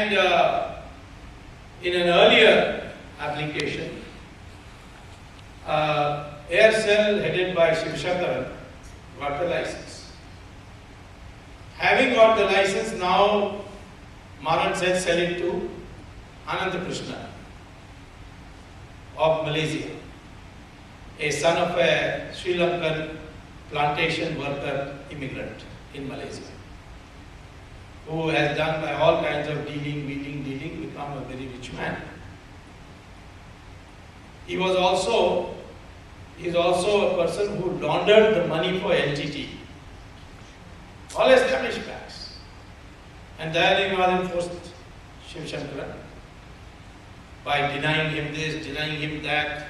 And in an earlier application, Aircel headed by Shivshakaran got the license. Having got the license, now Maran said sell it to Ananda Krishna of Malaysia, a son of a Sri Lankan plantation worker immigrant in Malaysia, who has done by all kinds of dealing, become a very rich man. He is also a person who laundered the money for LTT, all established banks. And there he was enforced Shiv Shankaran by denying him this, denying him that,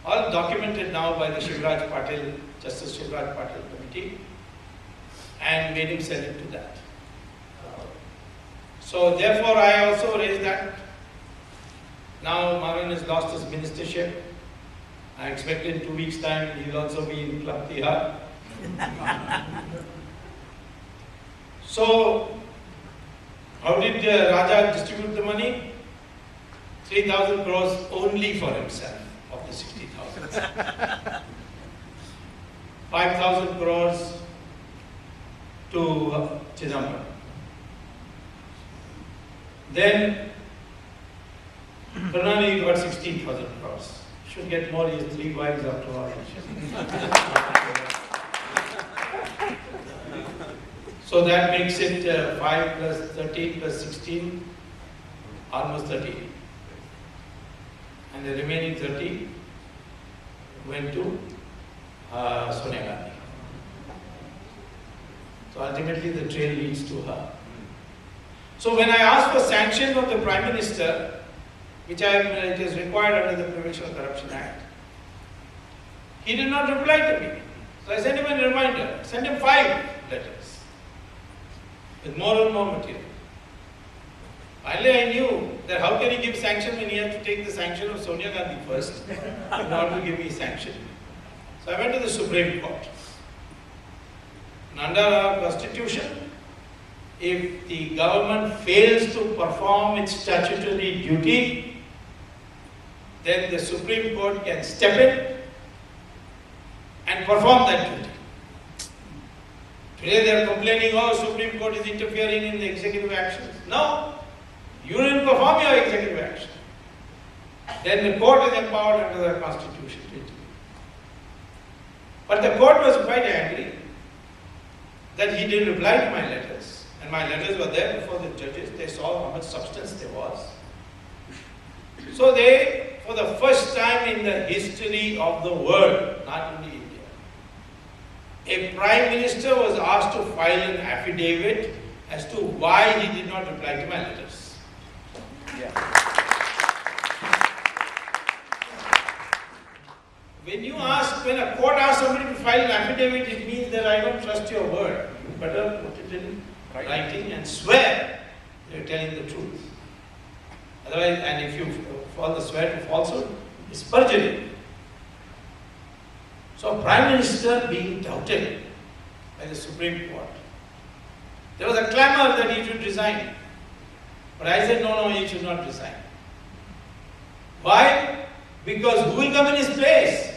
all documented now by the Shivraj Patil, Justice Shivraj Patil Committee, and made him sell it to that. So therefore I also raised that. Now Maran has lost his ministership. I expect in 2 weeks' time he will also be in Club Tihar. So how did Raja distribute the money? 3,000 crores only for himself of the 60,000. 5,000 crores to Chidambaram. Then Karnani got 16,000 crores. Should get more, he has 3 wives after all. So that makes it 5 plus 13 plus 16, almost 30. And the remaining 30 went to Sonia Gandhi. So ultimately the trail leads to her. So when I asked for sanction of the Prime Minister, which it is required under the Prevention of Corruption Act, he did not reply to me. So I sent him a reminder, sent him 5 letters with more and more material. Finally I knew that how can he give sanction when he has to take the sanction of Sonia Gandhi first in order to give me sanction. So I went to the Supreme Court. And under our Constitution, if the government fails to perform its statutory duty, then the Supreme Court can step in and perform that duty. Today they are complaining, oh, Supreme Court is interfering in the executive actions. No, you didn't perform your executive action. Then the court is empowered under the Constitution to intervene. But the court was quite angry that he didn't reply to my letters. And my letters were there before the judges. They saw how much substance there was. So they, for the first time in the history of the world, not only India, a Prime Minister was asked to file an affidavit as to why he did not reply to my letters. Yeah. When a court asks somebody to file an affidavit, it means that I don't trust your word. You better put it in writing and swear you're telling the truth. Otherwise, and if you swear to falsehood, it's perjury. So, Prime Minister being doubted by the Supreme Court, there was a clamor that he should resign. But I said, no, he should not resign. Why? Because who will come in his place?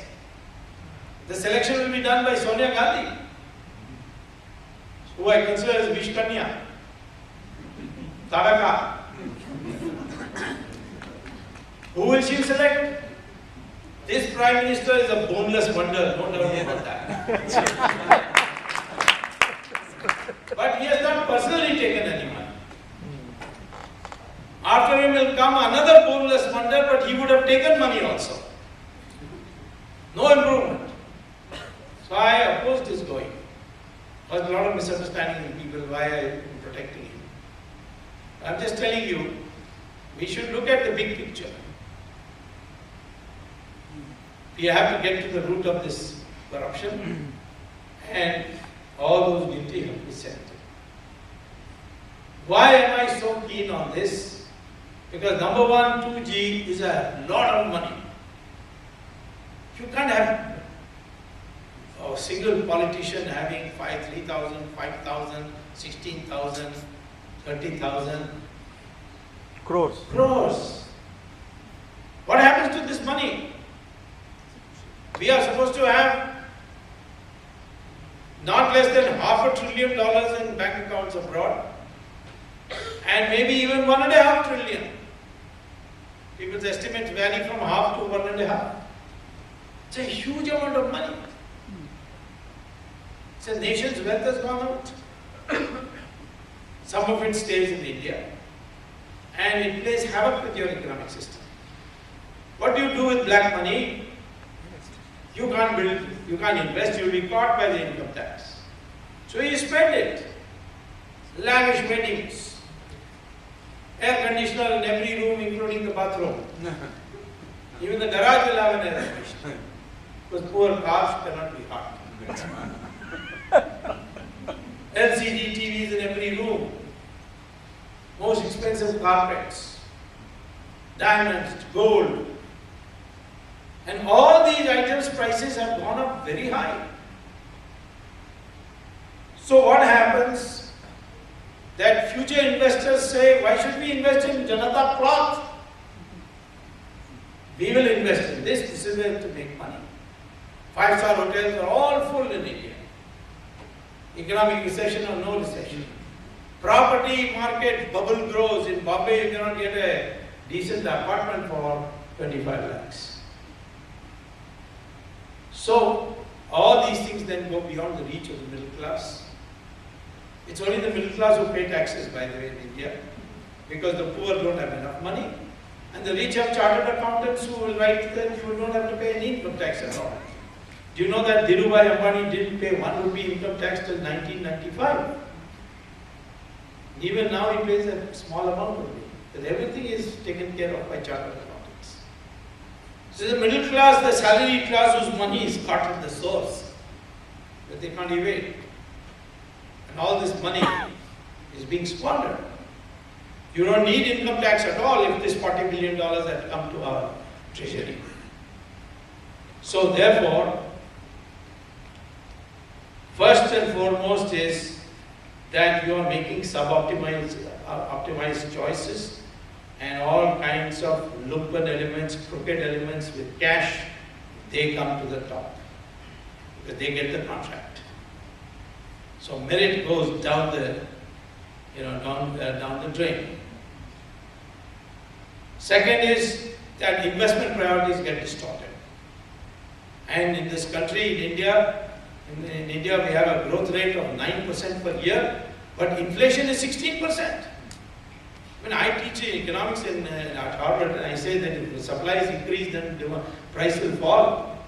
The selection will be done by Sonia Gandhi, who I consider as Vishkanya, Taraka. Who will she select? This Prime Minister is a boneless wonder, no doubt about that. But he has not personally taken any money. After him will come another boneless wonder, but he would have taken money also. No improvement. So I opposed his going. There was a lot of misunderstanding in people why I am protecting him. I am just telling you, we should look at the big picture. We have to get to the root of this corruption, and all those guilty have to be sent. Why am I so keen on this? Because number one, 2G is a lot of money. You can't have a single politician having 3,000, 5,000, 16,000, 30,000. Crores. Crores. What happens to this money? We are supposed to have not less than $500 billion in bank accounts abroad, and maybe even $1.5 trillion. People's estimates vary from half to 1.5. It's a huge amount of money. So the nation's wealth has gone out. Some of it stays in India, and it plays havoc with your economic system. What do you do with black money? You can't build, you can't invest, you'll be caught by the income tax. So you spend it. Lavish weddings, air conditioner in every room, including the bathroom. Even the garage will have an air conditioner, because poor cars cannot be hot. LCD TVs in every room, most expensive carpets, diamonds, gold. And all these items' prices have gone up very high. So what happens? That future investors say, why should we invest in Janata cloth? We will invest in this. This is where to make money. 5-star hotels are all full in India. Economic recession or no recession. Property market bubble grows. In Bombay, you cannot get a decent apartment for 25 lakhs. So, all these things then go beyond the reach of the middle class. It's only the middle class who pay taxes, by the way, in India, because the poor don't have enough money. And the rich have chartered accountants who will write that you don't have to pay any income tax at all. Do you know that Dhirubhai Ambani didn't pay 1 rupee income tax till 1995? Even now he pays a small amount only. Because everything is taken care of by chartered accountants. So the middle class, the salaried class whose money is caught at the source, that they can't evade. And all this money is being squandered. You don't need income tax at all if this $40 billion had come to our treasury. So therefore, first and foremost is that you are making optimized choices, and all kinds of lumpen elements, crooked elements with cash, they come to the top because they get the contract. So merit goes down the, down the drain. Second is that investment priorities get distorted. And in this country, in India, we have a growth rate of 9% per year, but inflation is 16%. When I teach economics at Harvard, I say that if the supply is increased, then the price will fall.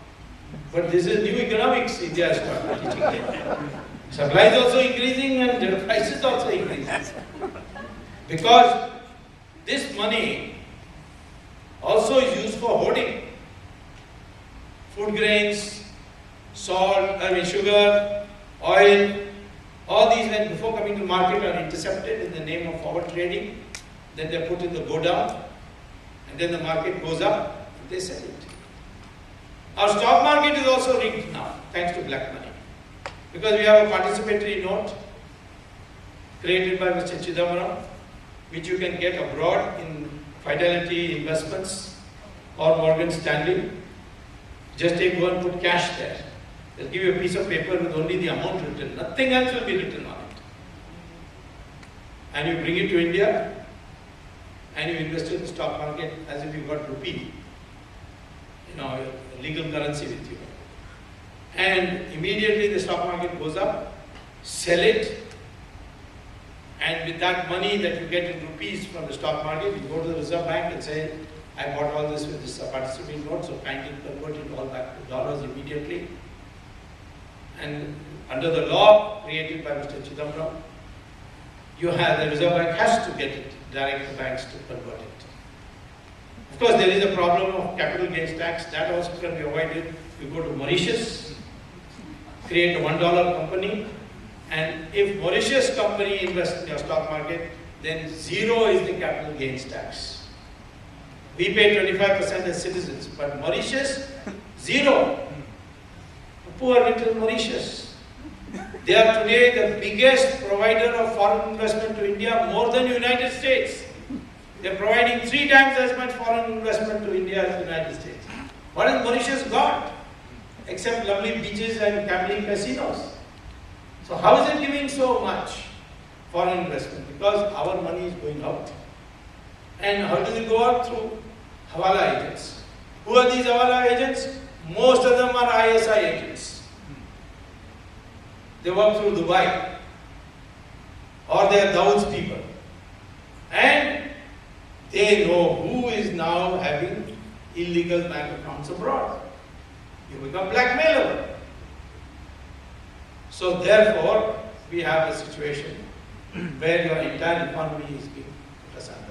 But this is new economics India has started teaching. Supply is also increasing and the price is also increasing. Because this money also is used for hoarding. Food grains, sugar, oil, all these when before coming to market are intercepted in the name of forward trading. Then they are put in the go down, and then the market goes up, and they sell it. Our stock market is also rigged now, thanks to black money. Because we have a participatory note created by Mr. Chidambaram, which you can get abroad in Fidelity Investments or Morgan Stanley. Just go and put cash there. They'll give you a piece of paper with only the amount written. Nothing else will be written on it. And you bring it to India, and you invest in the stock market as if you got rupee, legal currency with you. And immediately the stock market goes up, sell it, and with that money that you get in rupees from the stock market, you go to the Reserve Bank and say, I bought all this with this participating note, so kindly convert it all back to dollars immediately. And under the law created by Mr. Chidambaram, the Reserve Bank has to get it, direct the banks to convert it. Of course, there is a problem of capital gains tax. That also can be avoided. You go to Mauritius, create a $1 company, and if Mauritius company invests in your stock market, then 0 is the capital gains tax. We pay 25% as citizens, but Mauritius, 0. Poor little Mauritius. They are today the biggest provider of foreign investment to India, more than United States. They are providing 3 times as much foreign investment to India as the United States. What has Mauritius got? Except lovely beaches and gambling casinos. So how is it giving so much foreign investment? Because our money is going out. And how does it go out? Through Hawala agents. Who are these Hawala agents? Most of them are ISI agents. They work through Dubai. Or they are Dawood's people. And they know who is now having illegal bank accounts abroad. You become blackmailer. So therefore, we have a situation where your entire economy is being put asunder.